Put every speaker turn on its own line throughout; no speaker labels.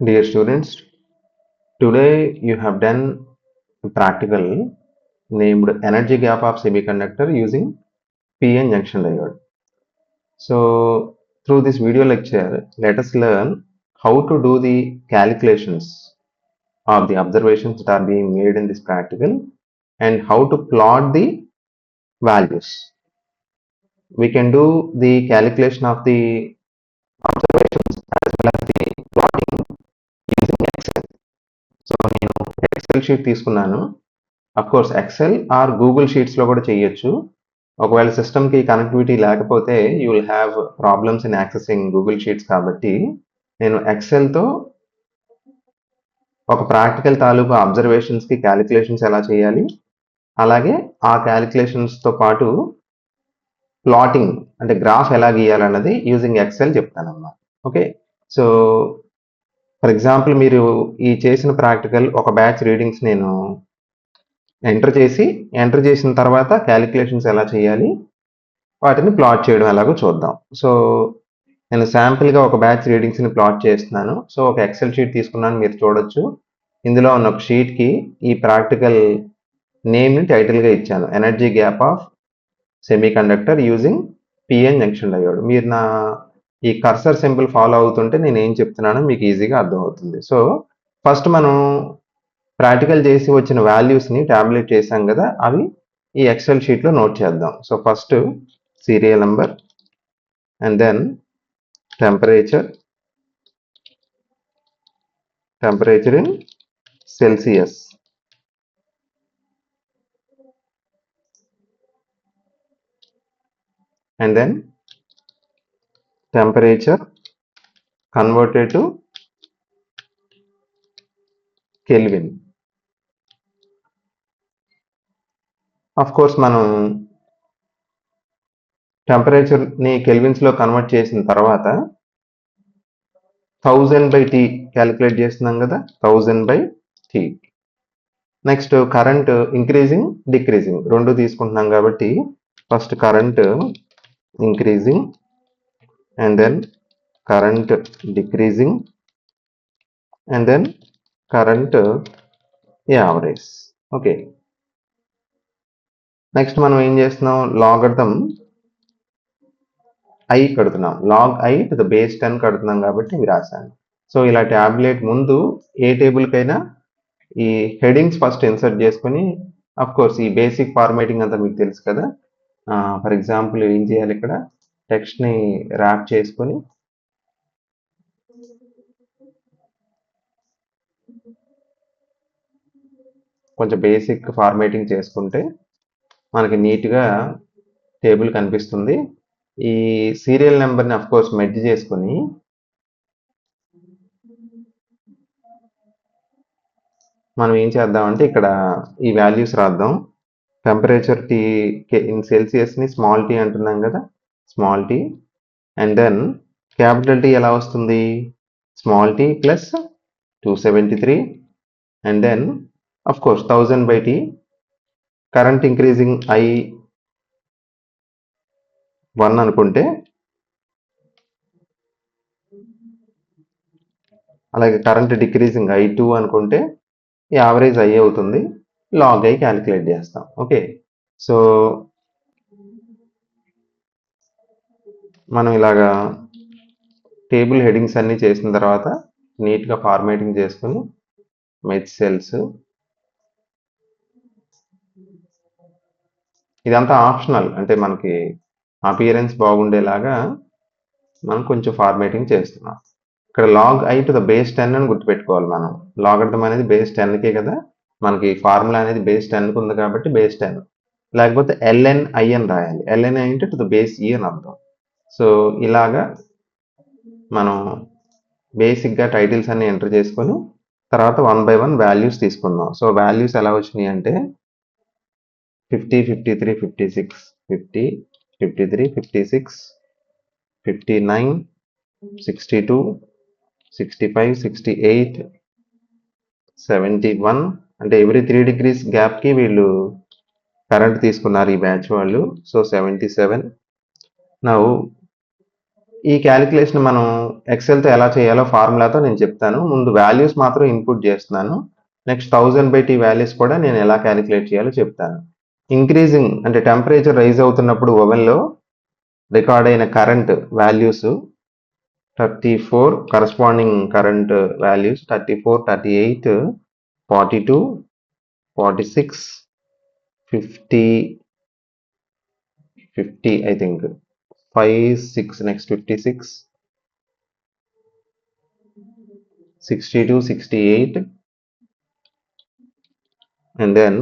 Dear students, today you have done a practical named energy gap of semiconductor using PN junction diode. So through this video lecture, let us learn how to do the calculations of the observations that are being made in this practical and how to plot the values. We can do the calculation of the observations as well as the plotting using Excel. So నేను XL sheet తీసుకున్నాను. Course XL are Google షీట్స్లో కూడా చేయొచ్చు. ఒకవేళ సిస్టమ్కి connectivity లేకపోతే you will have problems in accessing Google sheets కాబట్టి నేను ఎక్సెల్తో ఒక ప్రాక్టికల్ తాలూకు అబ్జర్వేషన్స్కి క్యాలిక్యులేషన్స్ ఎలా చేయాలి, అలాగే ఆ క్యాలిక్యులేషన్స్తో పాటు ప్లాటింగ్ అంటే గ్రాఫ్ ఎలా గీయాలన్నది యూజింగ్ ఎక్సెల్ చెప్తానమ్మా. ఓకే, సో ఫర్ ఎగ్జాంపుల్ మీరు ఈ చేసిన ప్రాక్టికల్ ఒక బ్యాచ్ రీడింగ్స్ నేను ఎంటర్ చేసిన తర్వాత క్యాలిక్యులేషన్స్ ఎలా చేయాలి, వాటిని ప్లాట్ చేయడం ఎలాగో చూద్దాం. సో నేను శాంపిల్గా ఒక బ్యాచ్ రీడింగ్స్ని ప్లాట్ చేస్తున్నాను. సో ఒక ఎక్సెల్ షీట్ తీసుకున్నాను, మీరు చూడొచ్చు. ఇందులో ఉన్న ఒక షీట్కి ఈ ప్రాక్టికల్ నేమ్ని టైటిల్గా ఇచ్చాను, energy gap of semiconductor using PN junction diode. మీరు నా ఈ కర్సర్ సింబల్ ఫాలో అవుతుంటే నేను ఏం చెప్తున్నానో మీకు ఈజీగా అర్థమవుతుంది. సో ఫస్ట్ మనం ప్రాక్టికల్ చేసి వచ్చిన వాల్యూస్ని ట్యాబ్లెట్ చేసాం కదా, అవి ఈ ఎక్సెల్ షీట్లో నోట్ చేద్దాం. So first serial number and then temperature in Celsius, and then temperature converted to Kelvin. Of course మనం టెంపరేచర్ని కెల్విన్స్లో కన్వర్ట్ చేసిన తర్వాత 1000/T క్యాలిక్యులేట్ చేస్తున్నాం కదా, 1000/T. Next current increasing decreasing రెండు తీసుకుంటున్నాం కాబట్టి first current increasing and then current decreasing and then current average. Okay, next మనం ఏం చేస్తున్నాం, లాగర్థం ఐ కడుతున్నాం, log I to the base 10 కడుతున్నాం కాబట్టి ఇవి రాశాను. సో ఇలా ట్యాబ్లెట్ ముందు ఏ టేబుల్కైనా ఈ హెడింగ్స్ ఫస్ట్ ఇన్సర్ట్ చేసుకుని, అఫ్ కోర్స్ ఈ బేసిక్ ఫార్మేటింగ్ అంతా మీకు తెలుసు కదా. ఫర్ ఎగ్జాంపుల్ ఏం చేయాలి, ఇక్కడ టెక్స్ట్ని ర్యాప్ చేసుకొని కొంచెం బేసిక్ ఫార్మేటింగ్ చేసుకుంటే మనకి నీట్గా టేబుల్ కనిపిస్తుంది. ఈ సీరియల్ నెంబర్ని అఫ్ కోర్స్ మెర్జ్ చేసుకొని మనం ఏం చేద్దామంటే ఇక్కడ ఈ వాల్యూస్ రాద్దాం. టెంపరేచర్ టీ ఇన్ సెల్సియస్ని స్మాల్ టీ అంటున్నాం కదా, small T. And then capital T ఎలా వస్తుంది, small T plus 273 and then of course 1000/T. Current increasing I 1 అనుకుంటే, అలాగే కరెంట్ డిక్రీజింగ్ ఐ 2 అనుకుంటే యావరేజ్ ఐ అవుతుంది, లాగ్ ఐ క్యాలిక్యులేట్ చేస్తాం. ఓకే, సో మనం ఇలాగా టేబుల్ హెడింగ్స్ అన్నీ చేసిన తర్వాత నీట్గా ఫార్మేటింగ్ చేసుకుని మెచ్ సెల్స్, ఇదంతా ఆప్షనల్, అంటే మనకి అపియరెన్స్ బాగుండేలాగా మనం కొంచెం ఫార్మేటింగ్ చేస్తున్నాం. ఇక్కడ log I to the base 10 అని గుర్తుపెట్టుకోవాలి. మనం లాగర్థం అనేది బేస్ 10కే కదా, మనకి ఫార్ములా అనేది బేస్ 10కి ఉంది కాబట్టి బేస్ 10, లేకపోతే LNI అని రాయాలి. LNI అంటే టు ద బేస్ ఈ అని అర్థం. సో ఇలాగా మనం బేసిక్గా టైటిల్స్ అన్ని ఎంటర్ చేసుకొని తర్వాత 1 by 1 వాల్యూస్ తీసుకుందాం. సో వాల్యూస్ ఎలా వచ్చినాయి అంటే 50, 53, 56, 50, 53, 56, 59, 62, 65, 68, 71. అంటే ఎవ్రీ 3 degrees గ్యాప్కి వీళ్ళు కరెంట్ తీసుకున్నారు ఈ బ్యాచ్ వాళ్ళు. సో 77. నౌ ఈ క్యాలిక్యులేషన్ మనం ఎక్సెల్తో ఎలా చేయాలో ఫార్ములాతో నేను చెప్తాను. ముందు వాల్యూస్ మాత్రం ఇన్పుట్ చేస్తున్నాను. నెక్స్ట్ 1000/T వాల్యూస్ కూడా నేను ఎలా క్యాలిక్యులేట్ చేయాలో చెప్తాను. ఇంక్రీజింగ్ అంటే టెంపరేచర్ రైజ్ అవుతున్నప్పుడు ఓవెన్లో రికార్డ్ అయిన current values 34 corresponding current values 34, 38, 42, 46, 50 I think 5, 6 next 56, 62, 68 and then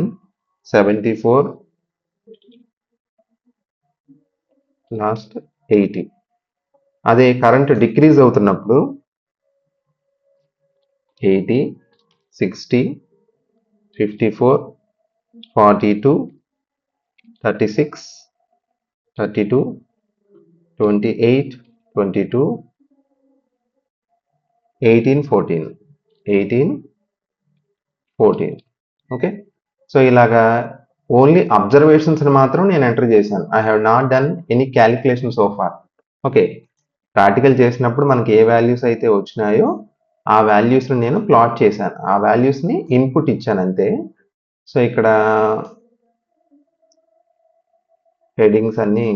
74 last 80. అదే కరెంట్ డిక్రీజ్ అవుతున్నప్పుడు 80, 60, 54, 42, 36, 32, 28, 22, 18, 14, 18, 14. ఓకే, సో ఇలాగా ఓన్లీ అబ్జర్వేషన్స్ని మాత్రం నేను ఎంటర్ చేశాను. I have not done any calculation so far. Okay, practical చేసినప్పుడు మనకి ఏ వాల్యూస్ అయితే వచ్చినాయో ఆ వాల్యూస్ని నేను ప్లాట్ చేశాను, ఆ వాల్యూస్ని ఇన్పుట్ ఇచ్చాను అంతే. సో ఇక్కడ హెడింగ్స్ అన్నీ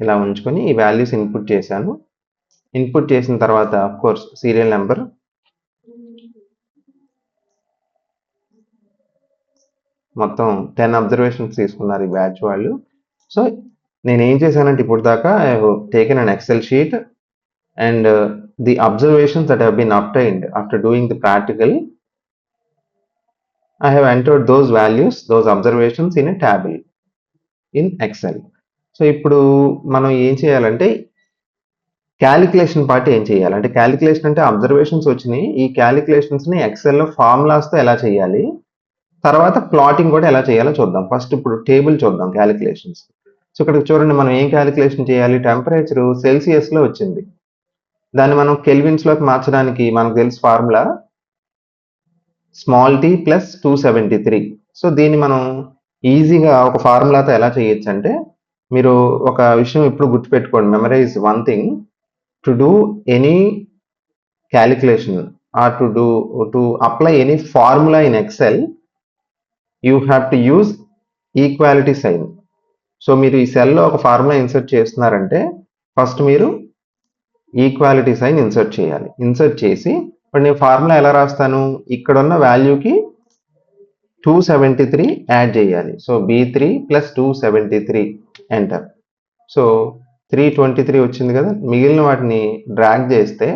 ఇలా ఉంచుకొని ఈ వాల్యూస్ ఇన్పుట్ చేశాను. ఇన్పుట్ చేసిన తర్వాత కోర్స్ సీరియల్ నెంబర్, మొత్తం 10 అబ్జర్వేషన్స్ తీసుకున్నారు ఈ బ్యాచ్ వాళ్ళు. సో నేను ఏం చేశానంటే ఇప్పుడు దాకా I have taken an Excel sheet and the observations that have been obtained after doing the practical, I have entered those values, those observations in a table in Excel. So ఇప్పుడు మనం ఏం చేయాలంటే calculation part ఏం చేయాలంటే, calculation అంటే observations వచ్చినాయి, ఈ క్యాలిక్యులేషన్స్ని ఎక్సెల్లో ఫార్ములాస్తో ఎలా చేయాలి, తర్వాత ప్లాటింగ్ కూడా ఎలా చేయాలో చూద్దాం. ఫస్ట్ ఇప్పుడు టేబుల్ చూద్దాం క్యాలిక్యులేషన్స్. సో ఇక్కడ చూడండి మనం ఏం క్యాలిక్యులేషన్ చేయాలి, టెంపరేచర్ సెల్సియస్లో వచ్చింది, దాన్ని మనం కెల్విన్స్లోకి మార్చడానికి మనకు తెలుసు formula small T plus 273. So దీన్ని మనం ఈజీగా ఒక ఫార్ములాతో ఎలా చేయొచ్చు అంటే, మీరు ఒక విషయం ఇప్పుడు గుర్తుపెట్టుకోండి, memorise one thing, to do any calculation or to apply any formula in Excel you have to use equality sign. So మీరు ఈ సెల్లో ఒక ఫార్ములా ఇన్సర్ట్ చేస్తున్నారంటే ఫస్ట్ మీరు ఈక్వాలిటీ సైన్ ఇన్సర్ట్ చేయాలి. ఇన్సర్ట్ చేసి ఇప్పుడు నేను ఫార్ములా ఎలా రాస్తాను, ఇక్కడ ఉన్న వాల్యూకి 273 యాడ్ చేయాలి. So B3 plus 273 enter. So 323 వచ్చింది కదా, మిగిలిన వాటిని డ్రాగ్ చేస్తే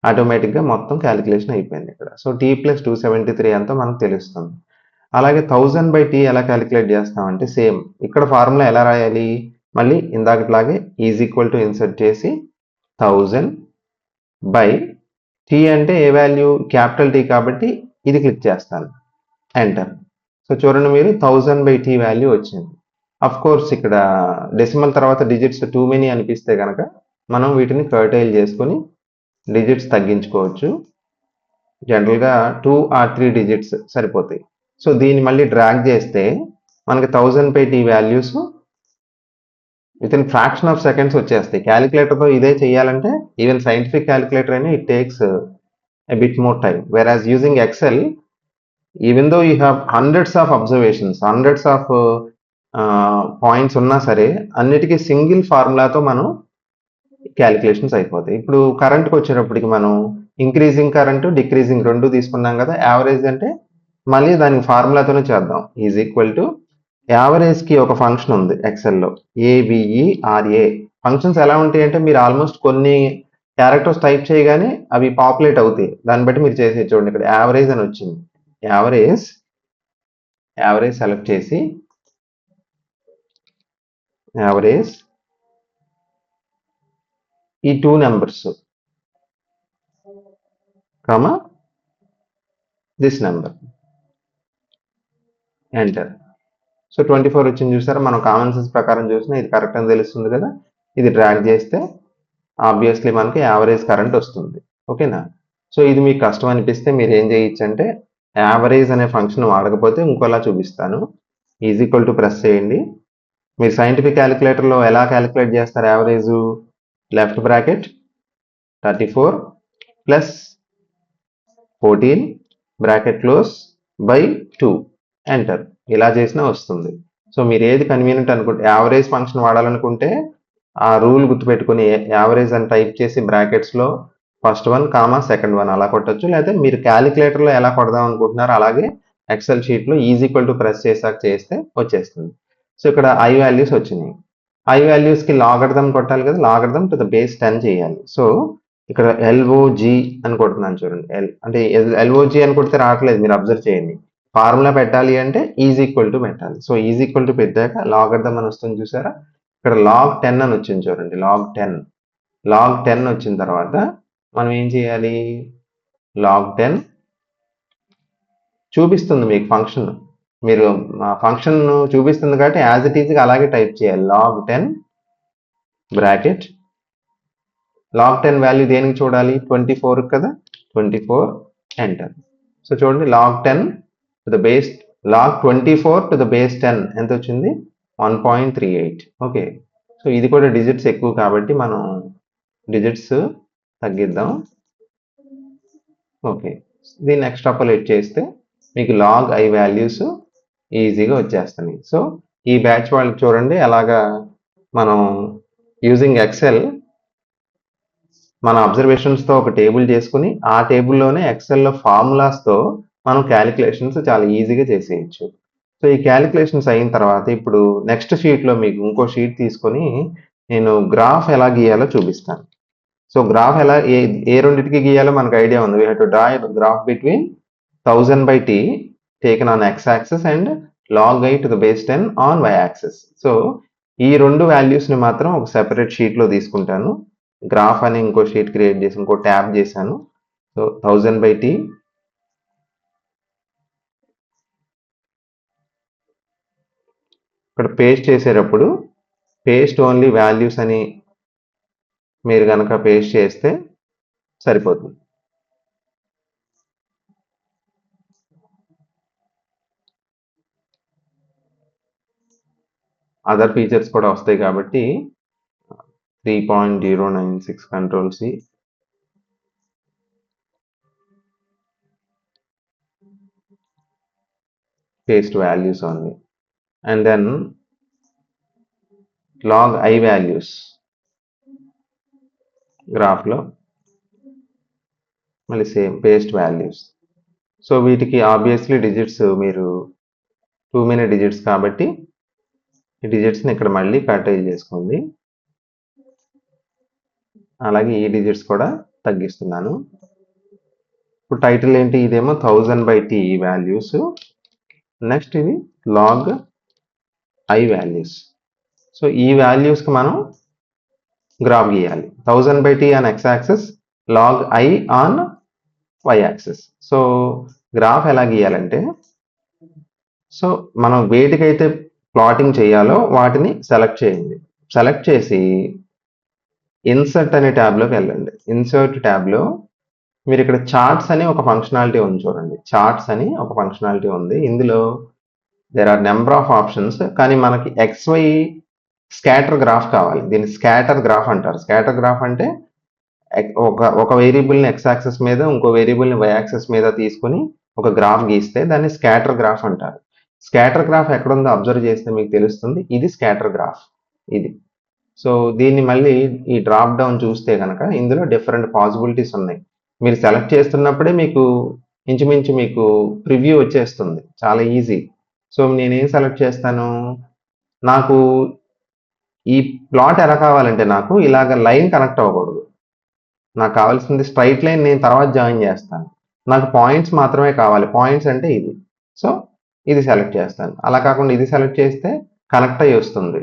ఆటోమేటిక్గా మొత్తం క్యాలిక్యులేషన్ అయిపోయింది ఇక్కడ. సో T ప్లస్ 273 అంతా మనకు తెలుస్తుంది. అలాగే 1000/T ఎలా క్యాలిక్యులేట్ చేస్తామంటే సేమ్ ఇక్కడ ఫార్ములా ఎలా రాయాలి, మళ్ళీ ఇందాకట్లాగే ఈజ్ ఈక్వల్ టు ఇన్సర్ట్ చేసి 1000/T అంటే ఏ వాల్యూ, క్యాపిటల్ T కాబట్టి ఇది క్లిక్ చేస్తాను, ఎంటర్. సో చూడండి మీరు 1000/T వాల్యూ వచ్చింది. అఫ్ కోర్స్ ఇక్కడ డెసిమల్ తర్వాత డిజిట్స్ టూ మెనీ అనిపిస్తే కనుక మనం వీటిని కర్టైల్ చేసుకొని డిజిట్స్ తగ్గించుకోవచ్చు. జనరల్గా 2 or 3 డిజిట్స్ సరిపోతాయి. సో దీన్ని మళ్ళీ డ్రాగ్ చేస్తే మనకి 1000/T values with in fraction of seconds వచ్చేస్తాయి. క్యాలిక్యులేటర్తో ఇదే చేయాలంటే ఈవెన్ సైంటిఫిక్ క్యాలిక్యులేటర్ అయినా it takes a bit more time, whereas using Excel, even though you have hundreds of observations, hundreds of points ఉన్నా సరే అన్నిటికీ సింగిల్ ఫార్ములాతో మనం క్యాలిక్యులేషన్స్ అయిపోతాయి. ఇప్పుడు కరెంట్కి వచ్చేటప్పటికి మనం ఇంక్రీజింగ్ కరెంటు డిక్రీజింగ్ రెండు తీసుకున్నాం కదా, యావరేజ్ అంటే మళ్ళీ దానికి ఫార్ములాతోనే చేద్దాం. ఈజ్ ఈక్వల్ టు యావరేజ్కి ఒక ఫంక్షన్ ఉంది ఎక్సెల్లో, AVERA. ఫంక్షన్స్ ఎలా ఉంటాయి అంటే మీరు ఆల్మోస్ట్ కొన్ని క్యారెక్టర్స్ టైప్ చేయగానే అవి పాపులేట్ అవుతాయి, దాన్ని బట్టి మీరు చేసే చూడండి ఇక్కడ యావరేజ్ అని వచ్చింది. యావరేజ్ సెలెక్ట్ చేసి యావరేజ్ ఈ 2 numbers comma this number, enter. So 24 వచ్చింది చూసారా, మనం కామన్ సెన్స్ ప్రకారం చూసినా ఇది కరెక్ట్ అని తెలుస్తుంది కదా, ఇది డ్రాగ్ చేస్తే ఆబ్వియస్లీ మనకి యావరేజ్ కరెంట్ వస్తుంది. ఓకేనా. సో ఇది మీకు కష్టం అనిపిస్తే మీరు ఏం చేయొచ్చు అంటే యావరేజ్ అనే ఫంక్షన్ వాడకపోతే ఇంకోలా చూపిస్తాను. ఈజ్ ఈక్వల్ టు ప్రెస్ చేయండి, మీరు సైంటిఫిక్ క్యాలిక్యులేటర్లో ఎలా క్యాలిక్యులేట్ చేస్తారు average? Left bracket 34 plus 14 bracket close by 2 enter. ఇలా చేసినా వస్తుంది. సో మీరు ఏది కన్వీనియంట్ అనుకుంటే, యావరేజ్ ఫంక్షన్ వాడాలనుకుంటే ఆ రూల్ గుర్తుపెట్టుకుని యావరేజ్ అని టైప్ చేసి బ్రాకెట్స్లో first one comma second one అలా కొట్టచ్చు. లేకపోతే మీరు క్యాలిక్యులేటర్లో ఎలా కొడదాం అనుకుంటున్నారో అలాగే ఎక్సెల్ షీట్లో ఈజ్ ఈక్వల్ టు ప్రెస్ చేసాక చేస్తే వచ్చేస్తుంది. సో ఇక్కడ ఐ వాల్యూస్ వచ్చినాయి. ఐ వాల్యూస్కి లాగర్థం కొట్టాలి కదా, లాగర్థం టు ద బేస్ 10 చేయాలి. సో ఇక్కడ ఎల్ఓజి అని కొడుతున్నాను చూడండి. అంటే ఎల్ఓజి అని కొడితే రావట్లేదు, మీరు అబ్జర్వ్ చేయండి. ఫార్ములా పెట్టాలి అంటే ఈజ్ ఈక్వల్ టు పెట్టాలి. సో ఈజ్ ఈక్వల్ టు పెట్టాక లాగర్థం అని వస్తుంది చూసారా, ఇక్కడ లాగ్ 10 అని వచ్చింది చూడండి. లాగ్ 10 వచ్చిన తర్వాత మనం ఏం చేయాలి, లాగ్ 10 చూపిస్తుంది మీకు ఫంక్షన్, మీరు ఫంక్షన్ చూపిస్తుంది కాబట్టి యాజ్ ఇట్ ఈజ్గా అలాగే టైప్ చేయాలి. లాగ్ 10 బ్రాకెట్, లాగ్ 10 వాల్యూ దేనికి చూడాలి, 24 కదా, 24 ఎంటర్. సో చూడండి log 10 to the base, log 24 to the base 10 ఎంత వచ్చింది, 1.38. ఓకే, సో ఇది కూడా డిజిట్స్ ఎక్కువ కాబట్టి మనం డిజిట్స్ తగ్గిద్దాం. ఓకే, దీన్ని ఎక్స్ట్రాపులేట్ చేస్తే మీకు లాగ్ ఐ వాల్యూస్ ఈజీగా వచ్చేస్తున్నాయి. సో ఈ బ్యాచ్ వాళ్ళకి చూడండి ఎలాగా మనం యూజింగ్ ఎక్సెల్ మన అబ్జర్వేషన్స్తో ఒక టేబుల్ చేసుకుని ఆ టేబుల్లోనే ఎక్సెల్లో ఫార్ములాస్తో మనం క్యాలిక్యులేషన్స్ చాలా ఈజీగా చేసేయచ్చు. సో ఈ క్యాలిక్యులేషన్స్ అయిన తర్వాత ఇప్పుడు నెక్స్ట్ షీట్లో మీకు ఇంకో షీట్ తీసుకొని నేను గ్రాఫ్ ఎలా గీయాలో చూపిస్తాను. సో గ్రాఫ్ ఎలా ఏ రెండింటికి గీయాలో మనకు ఐడియా ఉంది. We have to draw graph between 1000/t taken on x-axis and log I to the base 10 on y-axis. So ఈ రెండు వాల్యూస్ని మాత్రం ఒక సెపరేట్ షీట్లో తీసుకుంటాను. గ్రాఫ్ అని ఇంకో షీట్ క్రియేట్ చేసి ఇంకో ట్యాబ్ చేశాను. సో 1000/t ఇక్కడ పేస్ట్ చేసేటప్పుడు పేస్ట్ ఓన్లీ వాల్యూస్ అని మీరు కనుక పేస్ట్ చేస్తే సరిపోతుంది. అదర్ ఫీచర్స్ కూడా వస్తాయి కాబట్టి 3.096 Ctrl+C, paste values only, and then log I values గ్రాఫ్లో మళ్ళీ సేమ్ పేస్ట్ వాల్యూస్. సో వీటికి ఆబ్వియస్లీ డిజిట్స్ మీరు 2 many డిజిట్స్ కాబట్టి ఈ డిజిట్స్ని ఇక్కడ మళ్ళీ కటైల్ చేసుకోండి. అలాగే ఈ డిజిట్స్ కూడా తగ్గిస్తున్నాను. ఇప్పుడు టైటిల్ ఏంటి, ఇదేమో 1000/t వాల్యూస్, నెక్స్ట్ ఇది లాగ్ ఐ వాల్యూస్. సో ఈ వాల్యూస్కి మనం గ్రాఫ్ గీయాలి. 1000/t on x axis, log I on y axis. So graph ఎలా గీయాలంటే, సో మనం వేటికైతే ప్లాటింగ్ చేయాలో వాటిని సెలెక్ట్ చేయండి. సెలెక్ట్ చేసి ఇన్సర్ట్ అనే ట్యాబ్లోకి వెళ్ళండి. ఇన్సర్ట్ ట్యాబ్లో మీరు ఇక్కడ చార్ట్స్ అని ఒక ఫంక్షనాలిటీ ఉంది చూడండి. చార్ట్స్ అని ఒక ఫంక్షనాలిటీ ఉంది. ఇందులో there are number of options, కానీ మనకి XY స్కాటర్ గ్రాఫ్ కావాలి. దీన్ని స్కాటర్ గ్రాఫ్ అంటారు. స్కాటర్ గ్రాఫ్ అంటే ఒక వేరియబుల్ని x యాక్సిస్ మీద ఇంకో వేరియబుల్ని y యాక్సిస్ మీద తీసుకుని ఒక గ్రాఫ్ గీస్తే దాన్ని స్కాటర్ గ్రాఫ్ అంటారు. స్కాటర్ గ్రాఫ్ ఎక్కడుందో అబ్జర్వ్ చేస్తే మీకు తెలుస్తుంది. ఇది స్కాటర్ గ్రాఫ్ ఇది. సో దీన్ని మళ్ళీ ఈ డ్రాప్ డౌన్ చూస్తే కనుక ఇందులో డిఫరెంట్ పాసిబిలిటీస్ ఉన్నాయి. మీరు సెలెక్ట్ చేస్తున్నప్పుడే మీకు ఇంచుమించు మీకు ప్రివ్యూ వచ్చేస్తుంది, చాలా ఈజీ. సో నేనేం సెలెక్ట్ చేస్తాను, నాకు ఈ ప్లాట్ ఎలా కావాలంటే నాకు ఇలాగ లైన్ కనెక్ట్ అవ్వకూడదు. నాకు కావాల్సింది స్ట్రైట్ లైన్, నేను తర్వాత జాయిన్ చేస్తాను. నాకు పాయింట్స్ మాత్రమే కావాలి. పాయింట్స్ అంటే ఇది. సో ఇది సెలెక్ట్ చేస్తాను. అలా కాకుండా ఇది సెలెక్ట్ చేస్తే కనెక్ట్ అయ్యి వస్తుంది.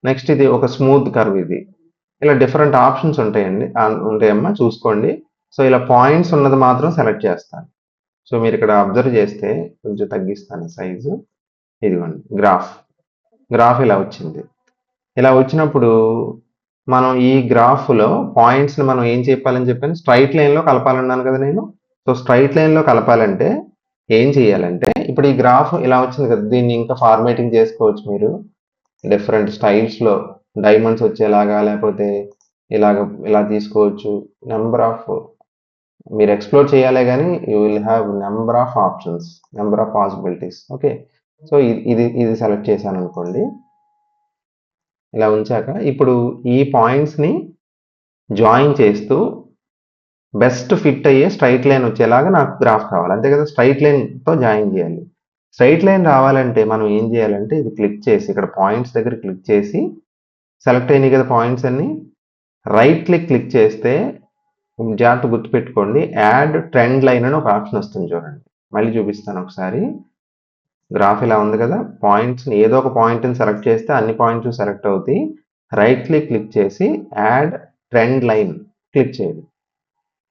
నెక్స్ట్ ఇది ఒక స్మూత్ కర్వ్ ఇది. ఇలా డిఫరెంట్ ఆప్షన్స్ ఉంటాయమ్మా, చూసుకోండి. సో ఇలా పాయింట్స్ ఉన్నది మాత్రం సెలెక్ట్ చేస్తాను. సో మీరు ఇక్కడ అబ్జర్వ్ చేస్తే కొంచెం తగ్గిస్తాను సైజు. ఇదిగోండి గ్రాఫ్ ఇలా వచ్చింది. ఇలా వచ్చినప్పుడు మనం ఈ గ్రాఫ్లో పాయింట్స్ని మనం ఏం చెప్పాలని చెప్పాను, స్ట్రైట్ లైన్లో కలపాలన్నాను కదా నేను. సో స్ట్రైట్ లైన్లో కలపాలంటే ఏం చేయాలంటే, ఇప్పుడు ఈ గ్రాఫ్ ఇలా వచ్చింది కదా, దీన్ని ఇంకా ఫార్మేటింగ్ చేసుకోవచ్చు మీరు. డిఫరెంట్ స్టైల్స్లో డైమండ్స్ వచ్చేలాగా, లేకపోతే ఇలా తీసుకోవచ్చు. నెంబర్ ఆఫ్ మీరు ఎక్స్ప్లోర్ చేయాలే కానీ you will have number of options, number of possibilities. Okay, so ఇది సెలెక్ట్ చేశాను అనుకోండి. ఇలా ఉంచాక ఇప్పుడు ఈ పాయింట్స్ని జాయిన్ చేస్తూ బెస్ట్ ఫిట్ అయ్యే స్ట్రైట్ లైన్ వచ్చేలాగా నాకు గ్రాఫ్ కావాలి, అంతే కదా. స్ట్రైట్ లైన్తో జాయిన్ చేయాలి. స్ట్రైట్ లైన్ రావాలంటే మనం ఏం చేయాలంటే ఇది క్లిక్ చేసి ఇక్కడ పాయింట్స్ దగ్గర క్లిక్ చేసి సెలెక్ట్ అయినాయి కదా పాయింట్స్ అన్ని, రైట్ క్లిక్ చేస్తే జాగ్రత్త గుర్తుపెట్టుకోండి, యాడ్ ట్రెండ్ లైన్ అని ఒక ఆప్షన్ వస్తుంది చూడండి. మళ్ళీ చూపిస్తాను ఒకసారి. గ్రాఫ్ ఇలా ఉంది కదా, పాయింట్స్ని ఏదో ఒక పాయింట్ని సెలెక్ట్ చేస్తే అన్ని పాయింట్స్ సెలెక్ట్ అవుతాయి. రైట్ క్లిక్ చేసి యాడ్ ట్రెండ్ లైన్ క్లిక్ చేయండి.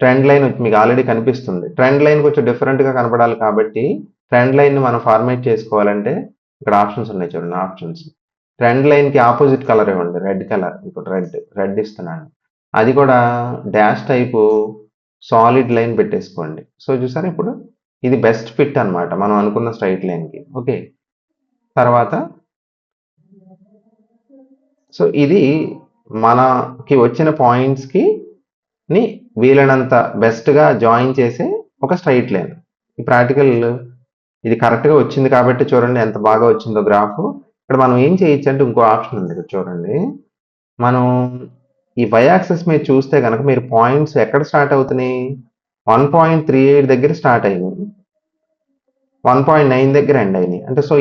ట్రెండ్ లైన్ మీకు ఆల్రెడీ కనిపిస్తుంది. ట్రెండ్ లైన్ కొంచెం డిఫరెంట్గా కనపడాలి కాబట్టి ట్రెండ్ లైన్ని మనం ఫార్మేట్ చేసుకోవాలంటే ఇక్కడ ఆప్షన్స్ ఉన్నాయి చూడండి. ఆప్షన్స్ ట్రెండ్ లైన్కి ఆపోజిట్ కలర్ ఇవ్వండి, రెడ్ కలర్. ఇప్పుడు రెడ్ ఇస్తున్నాను. అది కూడా డాష్ టైపు సాలిడ్ లైన్ పెట్టేసుకోండి. సో చూసారా, ఇప్పుడు ఇది బెస్ట్ ఫిట్ అనమాట మనం అనుకున్న స్ట్రైట్ లైన్కి. ఓకే, తర్వాత సో ఇది మనకి వచ్చిన పాయింట్స్కి వీలైనంత బెస్ట్గా జాయిన్ చేసే ఒక స్ట్రైట్ లైన్. ఈ ప్రాక్టికల్ ఇది కరెక్ట్గా వచ్చింది కాబట్టి చూడండి ఎంత బాగా వచ్చిందో గ్రాఫ్. ఇక్కడ మనం ఏం చేయొచ్చు అంటే ఇంకో ఆప్షన్ ఉంది ఇక్కడ చూడండి. మనం ఈ వై యాక్సిస్ మీద చూస్తే కనుక మీరు పాయింట్స్ ఎక్కడ స్టార్ట్ అవుతున్నాయి, 1.38 దగ్గర స్టార్ట్ అయినాయి, 1.9 దగ్గర ఎండ్ అయినాయి. అంటే సో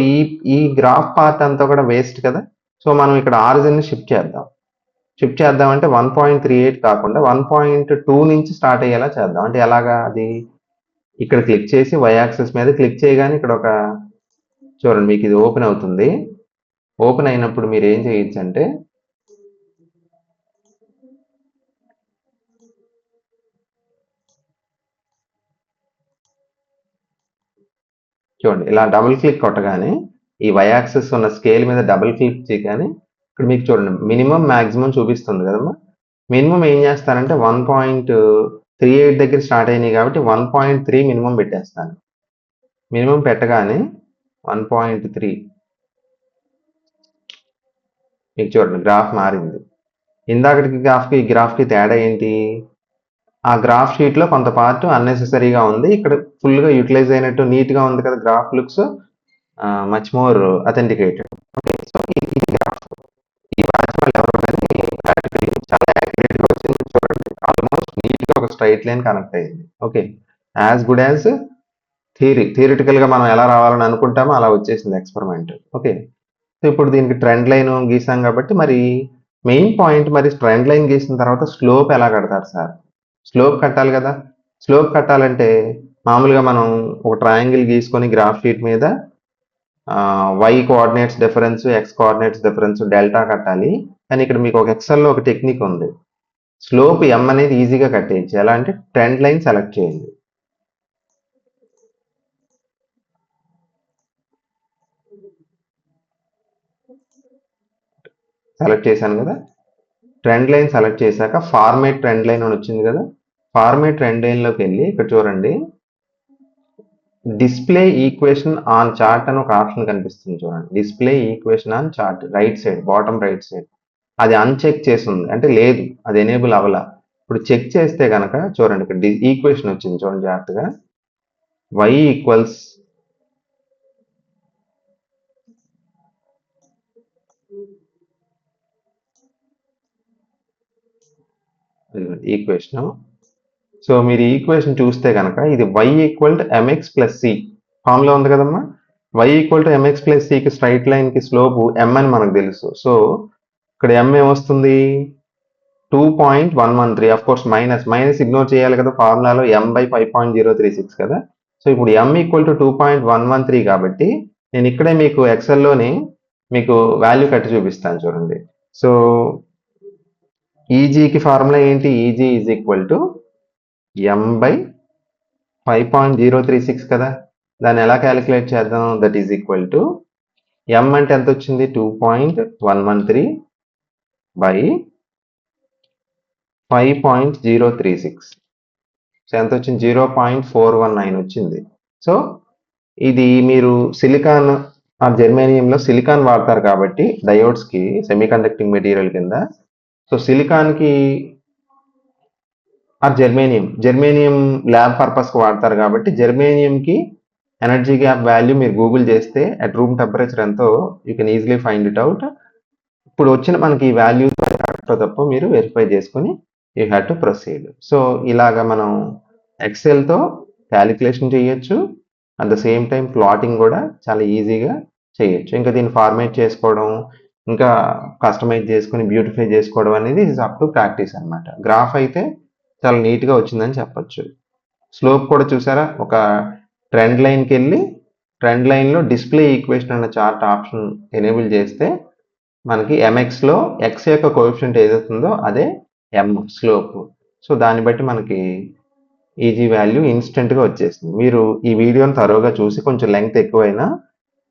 ఈ గ్రాఫ్ పార్ట్ అంతా కూడా వేస్ట్ కదా. సో మనం ఇక్కడ ఆరిజిన్ని షిఫ్ట్ చేద్దామంటే 1.38 కాకుండా 1.2 నుంచి స్టార్ట్ అయ్యేలా చేద్దాం. అంటే ఎలాగా, అది ఇక్కడ క్లిక్ చేసి వై యాక్సిస్ మీద క్లిక్ చేయగానే ఇక్కడ ఒక చూడండి మీకు ఇది ఓపెన్ అవుతుంది. ఓపెన్ అయినప్పుడు మీరు ఏం చేయొచ్చు అంటే చూడండి, ఇలా డబుల్ క్లిక్ కొట్టగానే ఈ వై యాక్సిస్ ఉన్న స్కేల్ మీద డబుల్ క్లిక్ చేయగానే ఇక్కడ మీకు చూడండి మినిమం మ్యాక్సిమం చూపిస్తుంది కదమ్మా. మినిమం ఏం చేస్తానంటే 1.38 దగ్గర స్టార్ట్ అయినాయి కాబట్టి 1.3 మినిమం పెట్టేస్తాను. మినిమం పెట్టగానే 1.3 మీకు చూడండి గ్రాఫ్ మారింది. ఇందాకటికి ఈ గ్రాఫ్కి తేడా ఏంటి, ఆ గ్రాఫ్ షీట్లో కొంత పార్ట్ అన్నెసెసరీగా ఉంది, ఇక్కడ ఫుల్గా యూటిలైజ్ అయినట్టు నీట్గా ఉంది కదా. Graph looks much more authenticated. Okay, so ఇది గ్రాఫ్. ఈ వాచ్మెన్ ఎవరో కానీ ప్రాక్టికల్లీ చాలా యాక్యురేట్గా వచ్చింది చూడండి. ఆల్మోస్ట్ నీట్గా ఒక స్ట్రైట్ లైన్ కనెక్ట్ అయ్యింది. ఓకే, యాజ్ గుడ్ యాజ్ థియరిటికల్గా మనం ఎలా రావాలని అనుకుంటామో అలా వచ్చేసింది ఎక్స్పెరిమెంట్. ఓకే, సో ఇప్పుడు దీనికి ట్రెండ్ లైన్ గీసాం కాబట్టి మరి మెయిన్ పాయింట్, మరి ట్రెండ్ లైన్ గీసిన తర్వాత స్లోప్ ఎలా కడతారు సార్? స్లోప్ కట్టాలి కదా. స్లోప్ కట్టాలంటే మామూలుగా మనం ఒక ట్రయాంగిల్ గీసుకొని గ్రాఫ్ షీట్ మీద Y coordinates difference, X coordinates difference delta కట్టాలి. కానీ ఇక్కడ మీకు ఒక ఎక్సెల్లో ఒక టెక్నిక్ ఉంది. స్లోప్ ఎం అనేది ఈజీగా కట్టేయచ్చు. ఎలా అంటే ట్రెండ్ లైన్ సెలెక్ట్ చేయండి. సెలెక్ట్ చేశాను కదా. ట్రెండ్ లైన్ సెలెక్ట్ చేశాక ఫార్మేట్ ట్రెండ్ లైన్ అని వచ్చింది కదా. ఫార్మేట్ ట్రెండ్ లైన్లోకి వెళ్ళి ఇక్కడ చూడండి డిస్ప్లే ఈక్వేషన్ ఆన్ చార్ట్ అని ఒక ఆప్షన్ కనిపిస్తుంది చూడండి. Display equation on chart right side, bottom right side. అది అన్చెక్ చేసింది అంటే లేదు, అది ఎనేబుల్ అవ్వాల. ఇప్పుడు చెక్ చేస్తే కనుక చూడండి ఇక్కడ ఈక్వేషన్ వచ్చింది చూడండి జాగ్రత్తగా. y equals equation. సో మీరు ఈక్వేషన్ చూస్తే కనుక ఇది y equal to mx plus C ఫామ్లో ఉంది కదమ్మా. y equal to mx plus సికి స్ట్రైట్ లైన్కి స్లోపు m అని మనకు తెలుసు. సో ఇక్కడ m ఏమొస్తుంది, 2.113. అఫ్ కోర్స్ మైనస్ ఇగ్నోర్ చేయాలి కదా, ఫార్ములాలో m/5.036 కదా. సో ఇప్పుడు m ఈక్వల్ టు 2.113 కాబట్టి నేను ఇక్కడే మీకు ఎక్సెల్లోని మీకు వాల్యూ కట్టి చూపిస్తాను చూడండి. సో ఈజీకి ఫార్ములా ఏంటి, easy is equal to m/5.036 కదా. దాన్ని ఎలా క్యాలిక్యులేట్ చేద్దాం, that is equal to m అంటే ఎంత వచ్చింది 2.113 బై 5.036. సో ఎంత వచ్చింది 0.419 వచ్చింది. సో ఇది మీరు సిలికాన్ ఆ జెర్మేనియంలో సిలికాన్ వాడతారు కాబట్టి డయోడ్స్కి సెమీ కండక్టింగ్ మెటీరియల్ కింద. సో సిలికాన్కి ఆ జెర్మేనియం ల్యాబ్ పర్పస్కి వాడతారు కాబట్టి జెర్మేనియంకి ఎనర్జీ గ్యాప్ వాల్యూ మీరు గూగుల్ చేస్తే అట్ రూమ్ టెంపరేచర్ ఎంతో you can easily find it out. ఇప్పుడు వచ్చిన మనకి వాల్యూస్ కరెక్టో తప్పో మీరు వెరిఫై చేసుకుని you have to proceed. So ఇలాగా మనం ఎక్సెల్తో క్యాలిక్యులేషన్ చేయొచ్చు, at the same time plotting కూడా చాలా ఈజీగా చేయొచ్చు. ఇంకా దీన్ని ఫార్మేట్ చేసుకోవడం, ఇంకా కస్టమైజ్ చేసుకుని బ్యూటిఫై చేసుకోవడం అనేది ఇస్ అప్ టు ప్రాక్టీస్ అనమాట. గ్రాఫ్ అయితే చాలా నీట్గా వచ్చిందని చెప్పొచ్చు. స్లోప్ కూడా చూసారా, ఒక ట్రెండ్ లైన్కి వెళ్ళి ట్రెండ్ లైన్లో డిస్ప్లే ఈక్వేషన్ అన్న చార్ట్ ఆప్షన్ ఎనేబుల్ చేస్తే మనకి ఎంఎక్స్లో ఎక్స్ యొక్క కోఎఫిషియంట్ ఏదవుతుందో అదే ఎం స్లోప్. సో దాన్ని బట్టి మనకి ఈజీ వాల్యూ ఇన్స్టెంట్గా వచ్చేసింది. మీరు ఈ వీడియోని తరోగా చూసి, కొంచెం లెంగ్త్ ఎక్కువైనా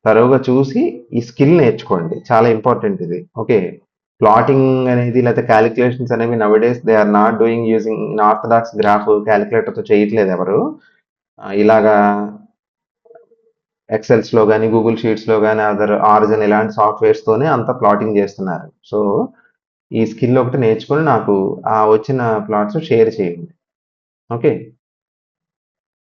తరోగా చూసి ఈ స్కిల్ నేర్చుకోండి, చాలా ఇంపార్టెంట్ ఇది. ఓకే, ప్లాటింగ్ అనేది లేకపోతే క్యాలిక్యులేషన్స్ అనేవి nowadays they are not doing using orthodox graph క్యాలిక్యులేటర్తో చేయట్లేదు ఎవరు. ఇలాగా ఎక్సెల్స్లో కానీ గూగుల్ షీట్స్లో కానీ అదర్ ఆరిజిన్ ఇలాంటి సాఫ్ట్వేర్స్తోనే అంతా ప్లాటింగ్ చేస్తున్నారు. సో ఈ స్కిల్ ఒకటి నేర్చుకొని నాకు ఆ వచ్చిన ప్లాట్స్ షేర్ చేయండి. ఓకే.